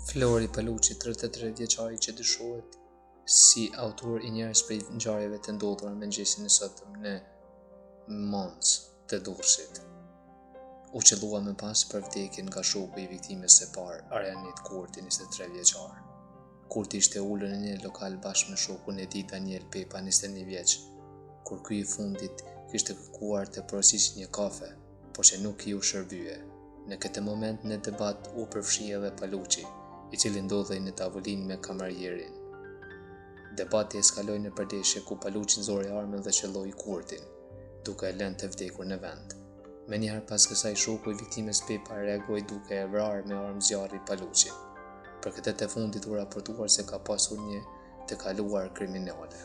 Flori Paluçi, 33 vjeçari që dyshohet si autor I njerëz prej ngjarjeve të ndodhura mëngjesin e sotëm në Mons të Durrësit. U qellua më pas për vdekjen nga shoku I viktimës së parë, Arjanit Kurti, 23 vjeçar. Kurti ishte ulur në një lokal bashkë me shokun e tij Daniel Pepa, 21 vjeç, kur ky I fundit kishte kërkuar të porosisë një kafe, por që nuk I u shërbye. Në këtë moment në debat u përfshi edhe Paluçi, I cili ndodhej në tavolinë me kamarierin. Debati eskaloi në përdeshje ku Paluçi nxori armën dhe qelloi Kurtin, duke e lënë të vdekur në vend. Menjëherë pas kësaj shoku I viktimës Pepa reagoi duke e vrarë me armë zjarri Paluçin. Për këtë të fundit u raportuar se ka pasur një të kaluar kriminale.